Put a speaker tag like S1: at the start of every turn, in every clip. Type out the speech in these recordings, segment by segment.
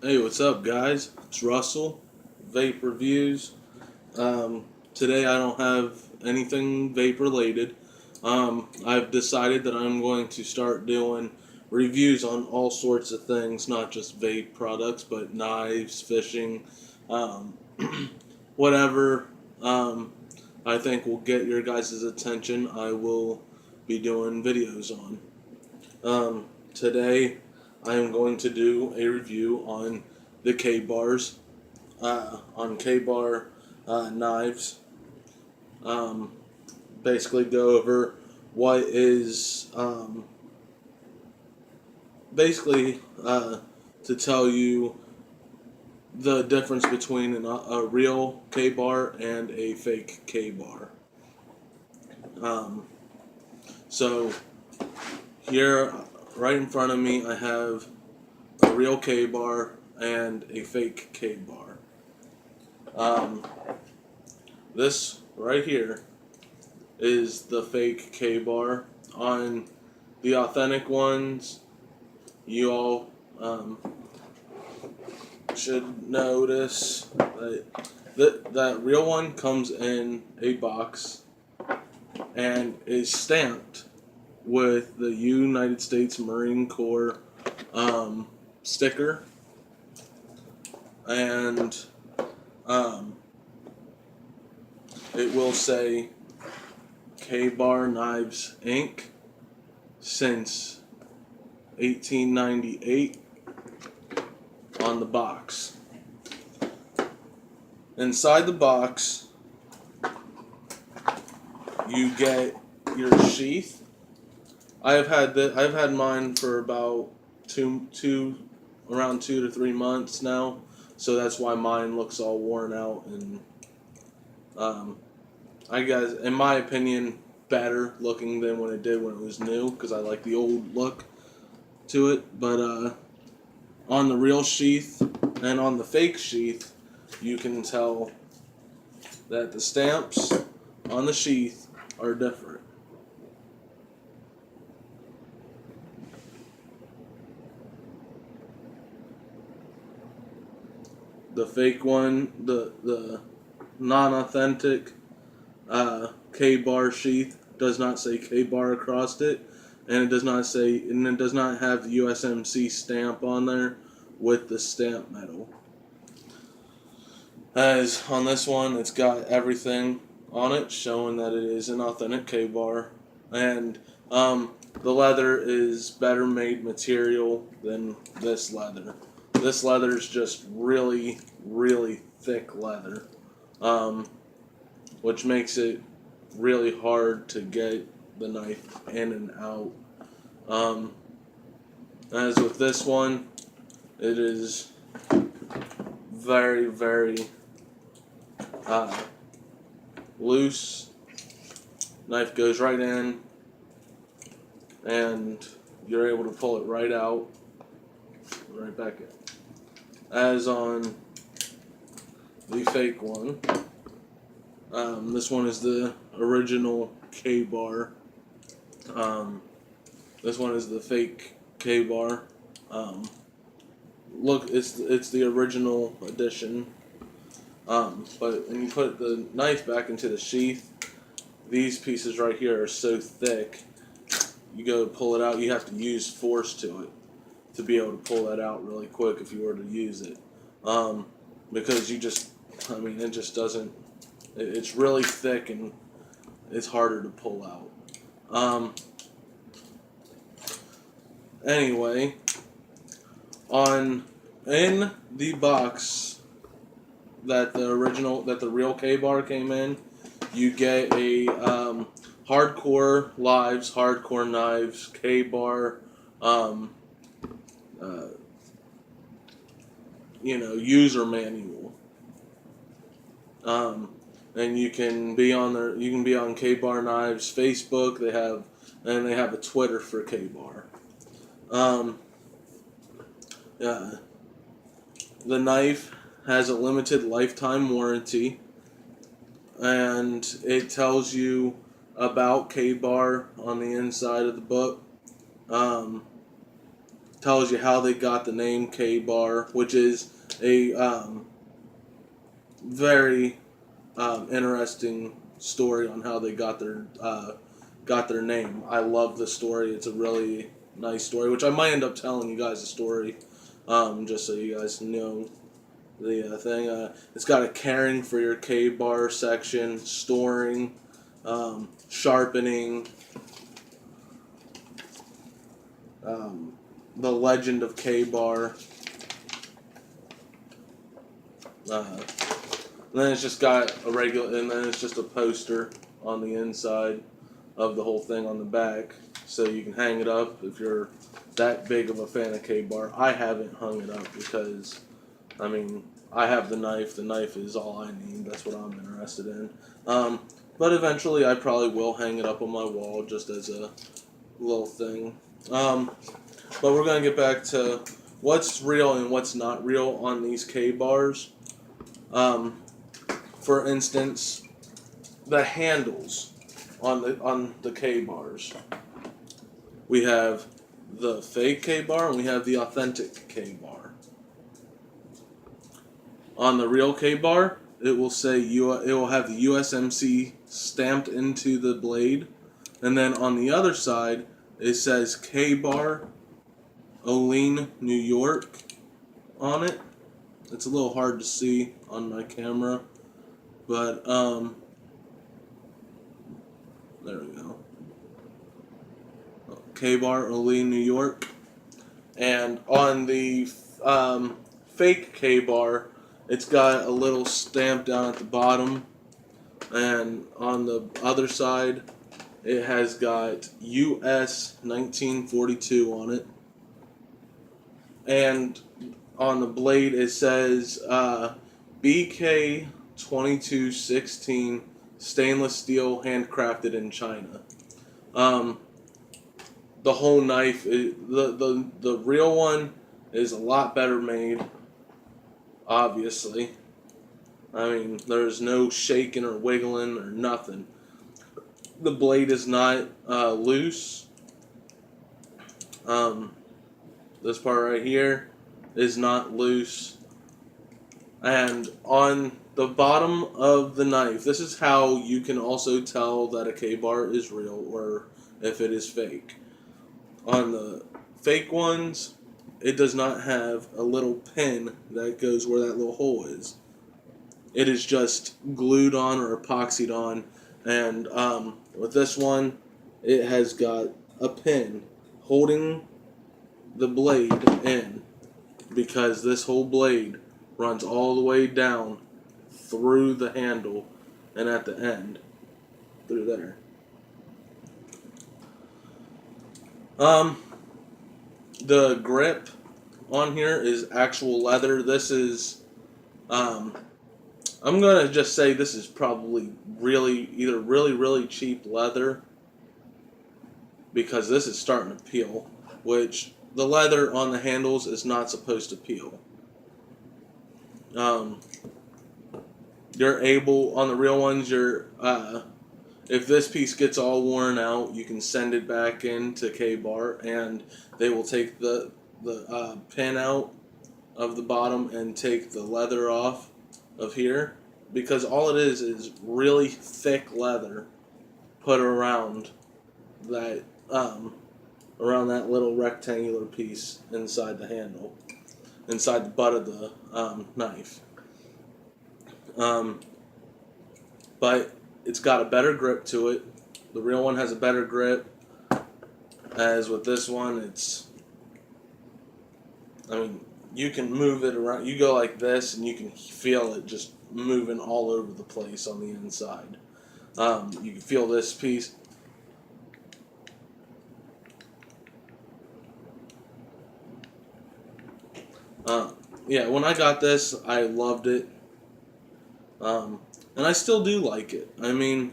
S1: Hey, what's up, guys? It's Russell, Vape Reviews. Today I don't have anything vape related. I've decided that I'm going to start doing reviews on all sorts of things, not just vape products, but knives, fishing, um, whatever I think will get your guys' attention. I will be doing videos on. Today I am going to do a review on the K bars, on K bar knives. Um, Basically, go over what is basically to tell you the difference between a real K bar and a fake K bar. Um, so here, right in front of me, I have a real K bar and a fake K bar. Um, this right here is the fake K bar. On the authentic ones, you all should notice that real one comes in a box and is stamped with the United States Marine Corps sticker, and um, it will say K Bar Knives Inc. since 1898 on the box. Inside the box, you get your sheath. I've had mine for about around 2 to 3 months now, so that's why mine looks all worn out and um, I guess, in my opinion, better looking than when it did when it was new because I like the old look to it. But on the real sheath and on the fake sheath, you can tell that the stamps on the sheath are different. The fake one, the non-authentic K bar sheath does not say K bar across it, and it does not have the USMC stamp on there with the stamp metal. As on this one, it's got everything on it showing that it is an authentic K bar, and the leather is better made material than this leather. This leather is just really, really thick leather, um, which makes it really hard to get the knife in and out. Um, as with this one, it is very, very uh, loose. Knife goes right in, and you're able to pull it right out, right back in. As on the fake one, this one is the original K bar. This one is the fake K bar. Look, it's the original edition. But when you put the knife back into the sheath, these pieces right here are so thick. You go to pull it out, you have to use force to it to be able to pull that out really quick if you were to use it. Because it just doesn't. It's really thick and it's harder to pull out. Anyway, on in the box that the real K bar came in, you get a hardcore lives, hardcore knives, K bar, uh, user manual. And you can be on their, you can be on K Bar Knives Facebook. They have a Twitter for K Bar. Um, uh, the knife has a limited lifetime warranty, and it tells you about K Bar on the inside of the book. tells you how they got the name K-Bar, which is a very interesting story on how they got their name. I love the story. It's a really nice story, which I might end up telling you guys a story, just so you guys know the thing. It's got a caring for your K-Bar section, storing, sharpening, the legend of K-Bar. And then it's just got and then it's just a poster on the inside of the whole thing on the back, so you can hang it up if you're that big of a fan of K-Bar. I haven't hung it up because, I mean, I have the knife. The knife is all I need. That's what I'm interested in. But eventually I probably will hang it up on my wall just as a little thing. But we're going to get back to what's real and what's not real on these K-Bars. For instance, the handles on the K-Bars. We have the fake K-Bar and we have the authentic K-Bar. On the real K-Bar, it will say it will have the USMC stamped into the blade, and then on the other side it says K-Bar, Olean, New York on it. It's a little hard to see on my camera, but there we go. K-Bar, Olean, New York. And on the fake K-Bar, it's got a little stamp down at the bottom, and on the other side it has got US 1942 on it, and on the blade it says BK 2216 stainless steel, handcrafted in China. The whole knife, the real one is a lot better made, obviously. I mean, there's no shaking or wiggling or nothing. The blade is not loose. This part right here is not loose. And on the bottom of the knife, this is how you can also tell that a K-Bar is real or if it is fake. On the fake ones, it does not have a little pin that goes where that little hole is. It is just glued on or epoxied on, and with this one, it has got a pin holding the blade in, because this whole blade runs all the way down through the handle and at the end through there. The grip on here is actual leather. This is, I'm gonna just say this is probably either really cheap leather, because this is starting to peel, which the leather on the handles is not supposed to peel. You're able, on the real ones, if this piece gets all worn out, you can send it back into K-Bar, and they will take the pin out of the bottom and take the leather off of here, because all it is really thick leather put around that little rectangular piece inside the handle, inside the butt of the knife. But it's got a better grip to it. The real one has a better grip. As with this one, you can move it around. You go like this, and you can feel it just moving all over the place on the inside. You can feel this piece. Yeah, when I got this, I loved it. And I still do like it. I mean,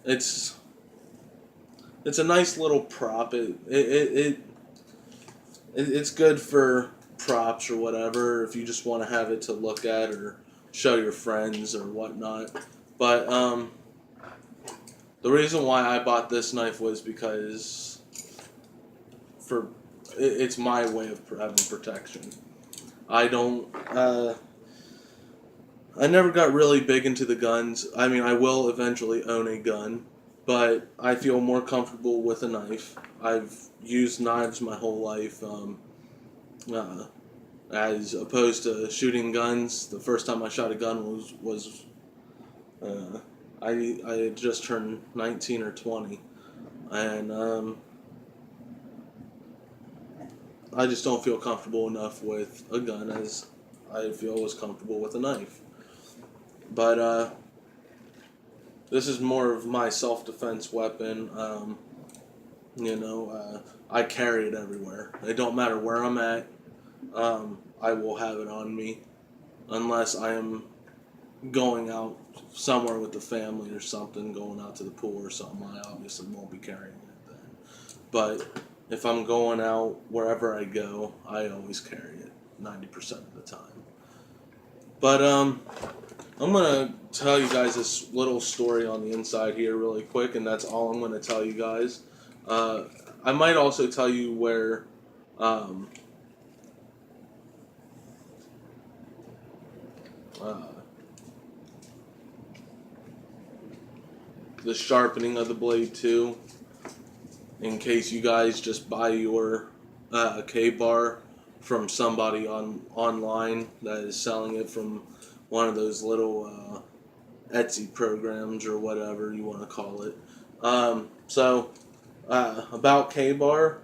S1: it's a nice little prop. It's good for props or whatever, if you just want to have it to look at or show your friends or whatnot. But the reason why I bought this knife was because for it's my way of having protection. I don't. I never got really big into the guns. I mean, I will eventually own a gun, but I feel more comfortable with a knife. I've used knives my whole life, uh, as opposed to shooting guns. The first time I shot a gun was uh, I had just turned 19 or 20, and I just don't feel comfortable enough with a gun as I feel was comfortable with a knife. But this is more of my self-defense weapon. I carry it everywhere. It don't matter where I'm at. I will have it on me unless I am going out somewhere with the family or something, going out to the pool or something. I obviously won't be carrying it then. But if I'm going out wherever I go, I always carry it 90% of the time. But I'm gonna tell you guys this little story on the inside here really quick, and that's all I'm gonna tell you guys. I might also tell you where um, uh, the sharpening of the blade too, in case you guys just buy your K-bar from somebody online that is selling it from one of those little Etsy programs or whatever you want to call it. About K-bar,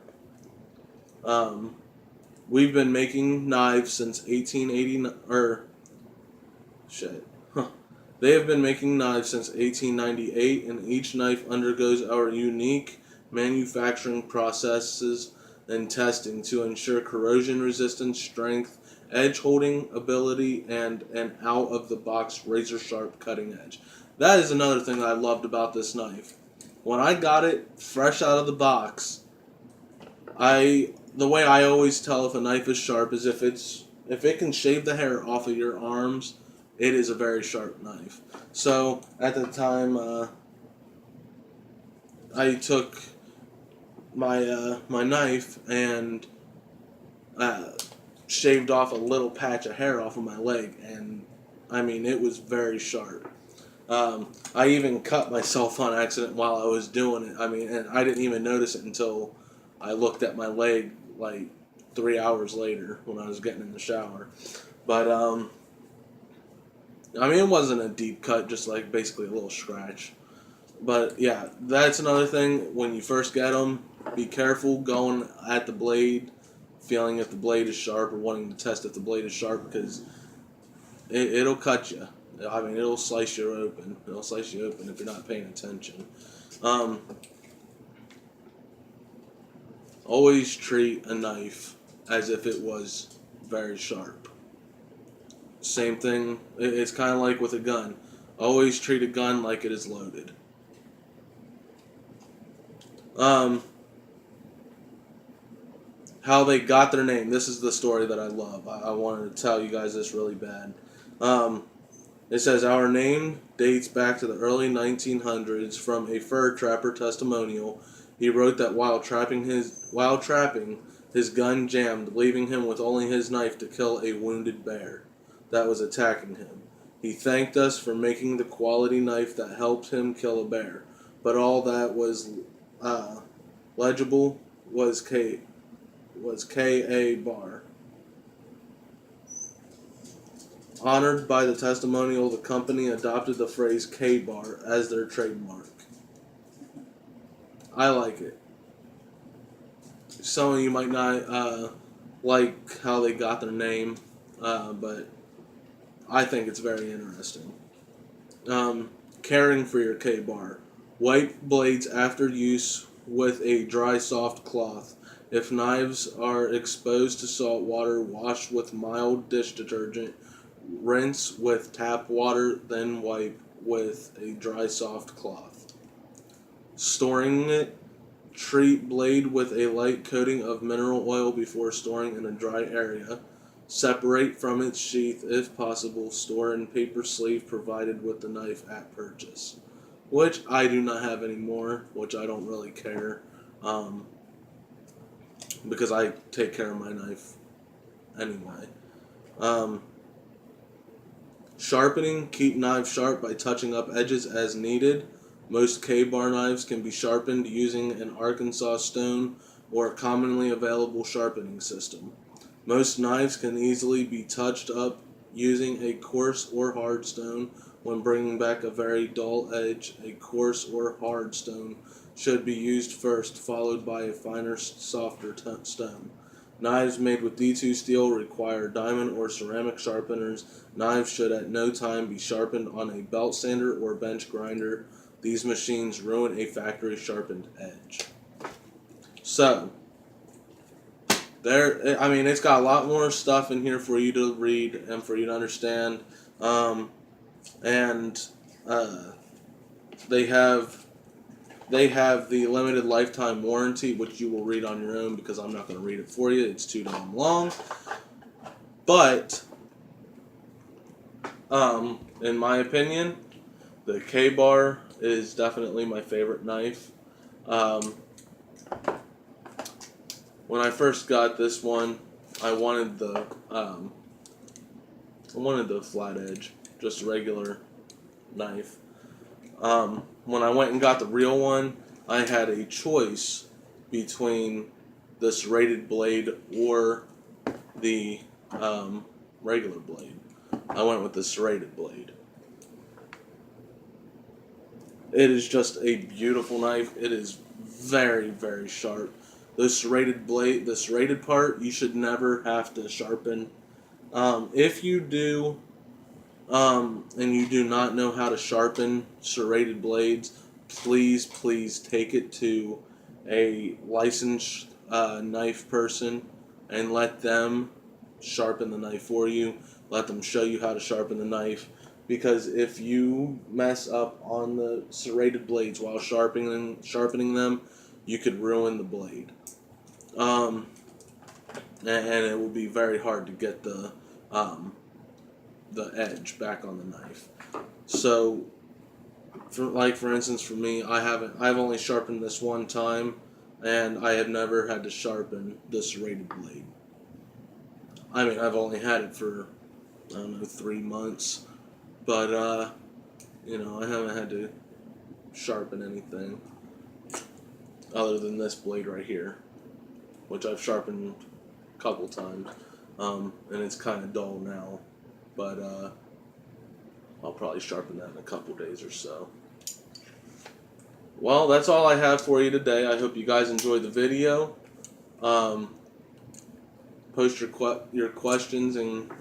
S1: um, we've been making knives since 1889, or shit. They have been making knives since 1898, and each knife undergoes our unique manufacturing processes and testing to ensure corrosion resistance, strength, edge holding ability, and an out of the box razor sharp cutting edge. That is another thing that I loved about this knife. When I got it fresh out of the box, the way I always tell if a knife is sharp is if it can shave the hair off of your arms, it is a very sharp knife. So at the time, I took my knife and shaved off a little patch of hair off of my leg, and I mean it was very sharp. I even cut myself on accident while I was doing it. I mean, and I didn't even notice it until I looked at my leg like 3 hours later when I was getting in the shower. But I mean, it wasn't a deep cut, just like basically a little scratch. But yeah, that's another thing. When you first get them, be careful going at the blade, feeling if the blade is sharp or wanting to test if the blade is sharp, because it'll cut you. I mean, it'll slice you open. It'll slice you open if you're not paying attention. Always treat a knife as if it was very sharp. Same thing, it's kind of like with a gun. Always treat a gun like it is loaded. How they got their name. This is the story that I love. I wanted to tell you guys this really bad. It says, our name dates back to the early 1900s from a fur trapper testimonial. He wrote that while trapping, his gun jammed, leaving him with only his knife to kill a wounded bear that was attacking him. He thanked us for making the quality knife that helped him kill a bear, but all that was legible was K.A. Bar. Honored by the testimonial, the company adopted the phrase K-Bar as their trademark. I like it. Some of you might not like how they got their name, but I think it's very interesting. Caring for your K-Bar. Wipe blades after use with a dry, soft cloth. If knives are exposed to salt water, wash with mild dish detergent. Rinse with tap water, then wipe with a dry, soft cloth. Storing it. Treat blade with a light coating of mineral oil before storing in a dry area. Separate from its sheath if possible. Store in paper sleeve provided with the knife at purchase. Which I do not have anymore, which I don't really care. because I take care of my knife anyway. Um, Sharpening. Keep knives sharp by touching up edges as needed. Most K-bar knives can be sharpened using an Arkansas stone or a commonly available sharpening system. Most knives can easily be touched up using a coarse or hard stone. When bringing back a very dull edge, a coarse or hard stone should be used first, followed by a finer, softer stone. Knives made with D2 steel require diamond or ceramic sharpeners. Knives should at no time be sharpened on a belt sander or bench grinder. These machines ruin a factory sharpened edge. So, it's got a lot more stuff in here for you to read and for you to understand. And they have the limited lifetime warranty, which you will read on your own because I'm not going to read it for you. It's too damn long. But, in my opinion, the K-bar is definitely my favorite knife. When I first got this one, I wanted the flat edge, just a regular knife. When I went and got the real one, I had a choice between the serrated blade or the regular blade. I went with the serrated blade. It is just a beautiful knife. It is very, very sharp. The serrated part, you should never have to sharpen. If you do, and you do not know how to sharpen serrated blades, please take it to a licensed knife person and let them sharpen the knife for you. Let them show you how to sharpen the knife. Because if you mess up on the serrated blades while sharpening them, you could ruin the blade. And it will be very hard to get the edge back on the knife. So, for instance, for me, I've only sharpened this one time, and I have never had to sharpen the serrated blade. I've only had it for, 3 months, but, I haven't had to sharpen anything other than this blade right here, which I've sharpened a couple times, and it's kind of dull now, but I'll probably sharpen that in a couple days or so. Well, that's all I have for you today. I hope you guys enjoyed the video. Post your questions and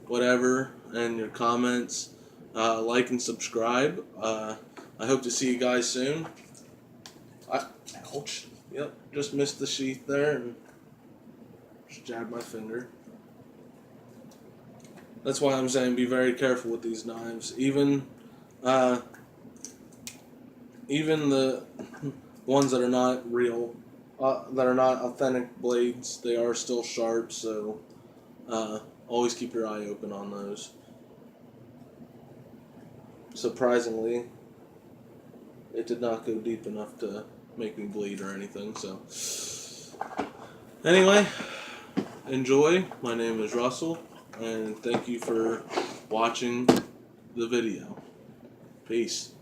S1: whatever, and your comments. Like and subscribe. I hope to see you guys soon. Ouch. Yep, just missed the sheath there and just jabbed my finger. That's why I'm saying be very careful with these knives. Even the ones that are not real, that are not authentic blades, they are still sharp, so always keep your eye open on those. Surprisingly, it did not go deep enough to make me bleed or anything, so anyway, enjoy. My name is Russell, and thank you for watching the video. Peace.